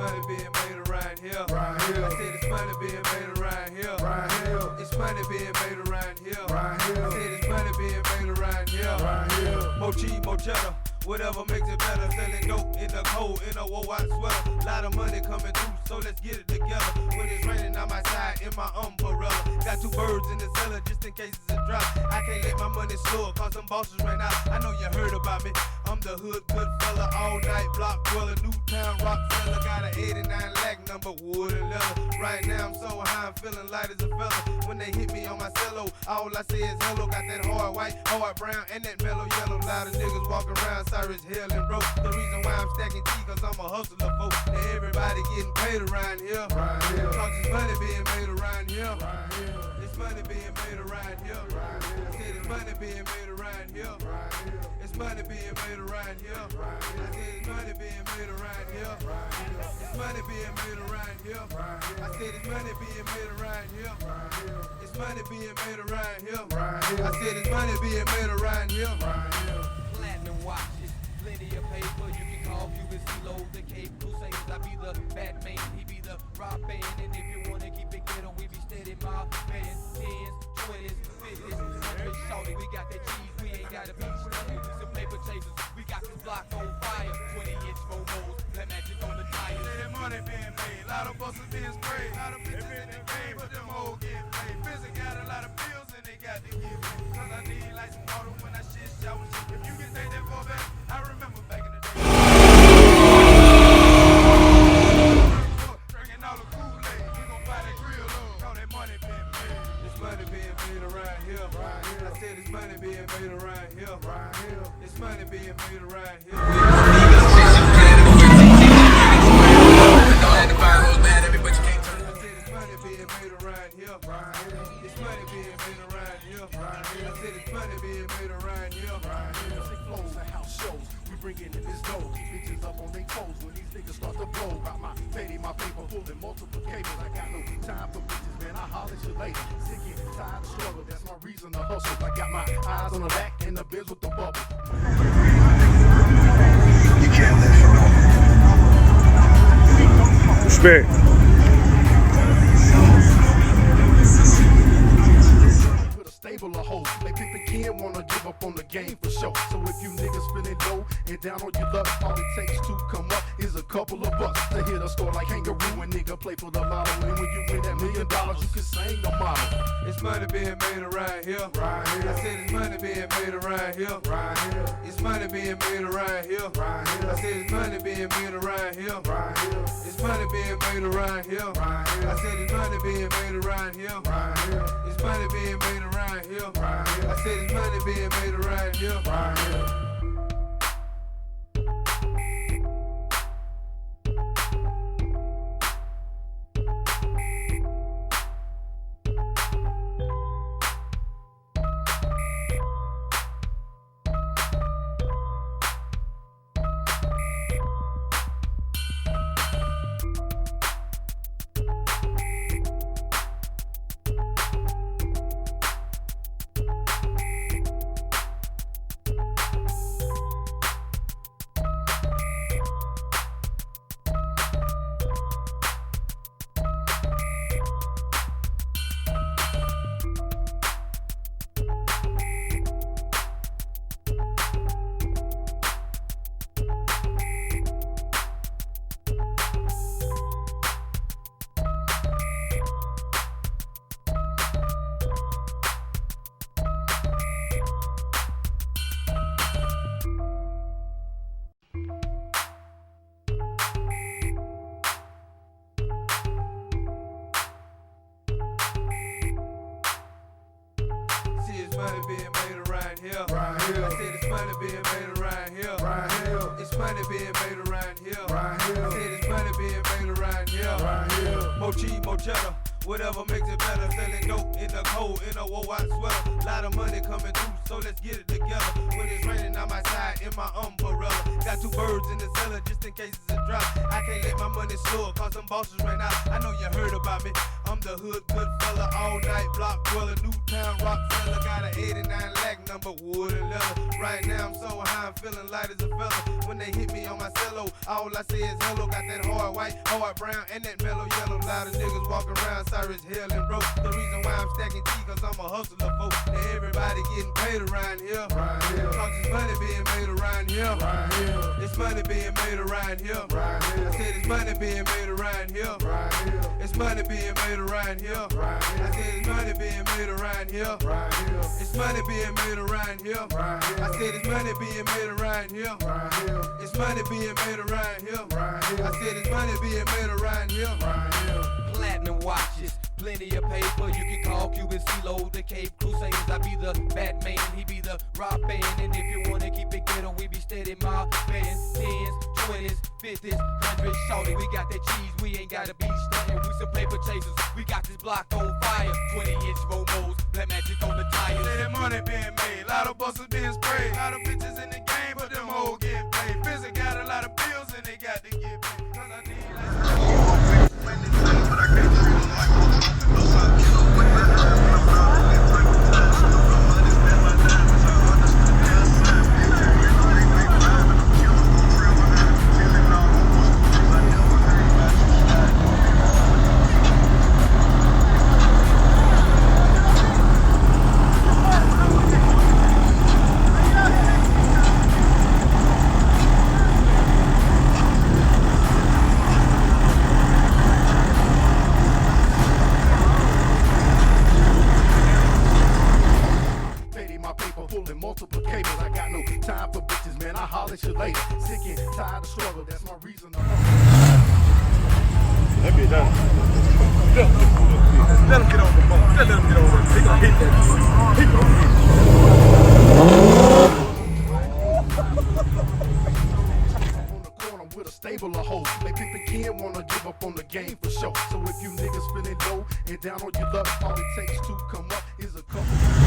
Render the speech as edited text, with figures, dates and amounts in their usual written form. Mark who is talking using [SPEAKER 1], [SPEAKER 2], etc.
[SPEAKER 1] money being made around here.
[SPEAKER 2] Right here.
[SPEAKER 1] I said it's money being made around here.
[SPEAKER 2] Right here.
[SPEAKER 1] It's money being made around here.
[SPEAKER 2] Right here.
[SPEAKER 1] I said it's money being made around here.
[SPEAKER 2] Right here.
[SPEAKER 1] More cheese, more cheddar. Whatever makes it better, selling dope in the cold, in a wool-white sweater. Lot of money coming through, so let's get it together. When it's raining on my side, in my umbrella. Got 2 birds in the cellar, just in case it's a drought. I can't let my money soar, cause some bosses ran out. I know you heard about me, I'm the hood good fella. All night block dweller, Newtown rock seller. Got an 89 lakh number, wood and leather. Right now I'm so high, I'm feeling light as a feather. When they hit me on my cello, all I say is hello. Got that hard white, hard brown, and that mellow yellow. Lot of niggas walking around, Cyrus Hill and broke. The reason why I'm stacking T, cause I'm a hustler, folks. And everybody getting paid around here.
[SPEAKER 2] Right here.
[SPEAKER 1] Cause it's money being made around here.
[SPEAKER 2] Right here.
[SPEAKER 1] It's money being made around here.
[SPEAKER 2] Right here.
[SPEAKER 1] I said it's money being made around here.
[SPEAKER 2] Right here.
[SPEAKER 1] It's money being made around here.
[SPEAKER 2] Right here.
[SPEAKER 1] I said it's money being made around here.
[SPEAKER 2] Right here.
[SPEAKER 1] It's money being made around here.
[SPEAKER 2] Right here.
[SPEAKER 1] I said it's money being made around here.
[SPEAKER 2] Right here.
[SPEAKER 1] It's money being made around here.
[SPEAKER 2] Right here.
[SPEAKER 1] I said it's money being made around here.
[SPEAKER 2] Right here.
[SPEAKER 3] Platinum watches, plenty of paper. You can call Cuban CeeLo, the Cape Crusaders. I be the Batman, he be the rock band. And if you wanna keep it ghetto, we be steady my man. 10s, 20s, 50s, 100s. Shorty, we got that cheese, we ain't gotta be stuffy. Some paper chasers, we got this block on fire. 20-inch momos, that magic on the tires.
[SPEAKER 1] Say that money being made, lot of buses being sprayed, lot of bitches in the game, but them hoes get paid. Busy got a lot of bills and they got to give me. Cause I need like some water when I shit shower. If you can take that for back, I remember back in the day. Drinking all the Kool-Aid, we gon' buy that grill up. Call that money being made. It's money being made around here.
[SPEAKER 2] Right here.
[SPEAKER 1] I said it's money being made around here.
[SPEAKER 2] Right here.
[SPEAKER 1] It's money being made around here.
[SPEAKER 2] Right here.
[SPEAKER 1] It's money being made around here.
[SPEAKER 2] Right here.
[SPEAKER 1] I said it's money being made around here.
[SPEAKER 2] Right here.
[SPEAKER 4] Music flows and house shows. We bring in this dough. Bitches up on their toes when these niggas start to blow. Got my petty, my paper pulling multiple cables. I got no time for bitches, man. I holler at you later. Sick and tired of struggle. That's my reason to hustle. I got my eyes on the back and the biz with the bubble.
[SPEAKER 5] You can't live forever. Respect.
[SPEAKER 4] With a stable of hoes. They think the kid wanna give up on the game for sure. So if you niggas feeling low and down on your luck, all it takes to come up is a couple of bucks to hit a score like kangaroo when nigga play for the lotto. And when you win that $1 million, you can sing the motto.
[SPEAKER 1] It's money being made around here.
[SPEAKER 2] Right here.
[SPEAKER 1] I said it's money being made around here.
[SPEAKER 2] Right here.
[SPEAKER 1] It's money being made around here.
[SPEAKER 2] Right here.
[SPEAKER 1] I said it's money being made around here.
[SPEAKER 2] Right here.
[SPEAKER 1] It's money being made around here.
[SPEAKER 2] Right here.
[SPEAKER 1] I said it's money being made around here.
[SPEAKER 2] Right here.
[SPEAKER 1] It's money being made around here.
[SPEAKER 2] Right here.
[SPEAKER 1] I said it's money being made around here.
[SPEAKER 2] Right here.
[SPEAKER 1] money being made around here.
[SPEAKER 2] Right here.
[SPEAKER 1] I said it's money being made around here.
[SPEAKER 2] Right here.
[SPEAKER 1] It's money being made around here.
[SPEAKER 2] Right here.
[SPEAKER 1] I said it's money being made around here.
[SPEAKER 2] Right here.
[SPEAKER 1] More cheese, more cheddar. Whatever makes it better, selling dope in the cold, in a wool-white sweater. Lot of money coming through, so let's get it together. When it's raining on my side, in my umbrella. Got 2 birds in the cellar, just in case it's a drought. I can't let my money soar, cause some bosses ran out. I know you heard about me, I'm the hood good fella. All night block dweller, Newtown rock seller. Got an 89 lakh nothing but wood and leather. Right now I'm so high, I'm feeling light as a feather. When they hit me on my cello, all I say is hello. Got that hard white, hard brown, and that mellow yellow. Lot of niggas walking around, sorry as hell and broke. The reason why I'm stacking G, cause I'm a hustler, folks. And everybody getting paid around here.
[SPEAKER 2] Right here.
[SPEAKER 1] Cause it's money being made around here.
[SPEAKER 2] Right here.
[SPEAKER 1] It's money being made around here.
[SPEAKER 2] Right here.
[SPEAKER 1] I said it's money being made around here.
[SPEAKER 2] Right here.
[SPEAKER 1] It's money being made around here.
[SPEAKER 2] Right here.
[SPEAKER 1] I said it's money being made around here.
[SPEAKER 2] Right here.
[SPEAKER 1] It's money being made around here.
[SPEAKER 2] Right here.
[SPEAKER 1] I said it's money being made around here.
[SPEAKER 2] Right here.
[SPEAKER 1] It's money being made around here.
[SPEAKER 2] Right here.
[SPEAKER 1] I said it's money being made around here.
[SPEAKER 2] Right here.
[SPEAKER 3] Platinum watches, plenty of paper. You can call Cuban CeeLo the Cape Crusaders. I be the Batman, he be the rock band. And if you wanna keep it ghetto, we be steady mob bands, 10s, 20s, 50s, 100s. Shorty, we got that cheese, we ain't gotta be stunting. We some paper chasers, we got this block on fire. 20-inch Romos, black magic on the tires.
[SPEAKER 1] Say that money being made, lot of busters being sprayed, lot of bitches in the game, but them hoes getting paid. Busy got a lot of bills and they got to get paid. Cause I need
[SPEAKER 4] multiple cables. I got no time for bitches, man. I holler at you later. Sick and tired of struggle, that's my reason.
[SPEAKER 2] Let me done. Let him get on the ball. Let him get over. He gonna hit that. He gonna hit.
[SPEAKER 4] On the corner with a stable of hoes. They think they can't wanna give up on the game for sure. So if you niggas feeling low and down on your luck, all it takes to come up is a couple.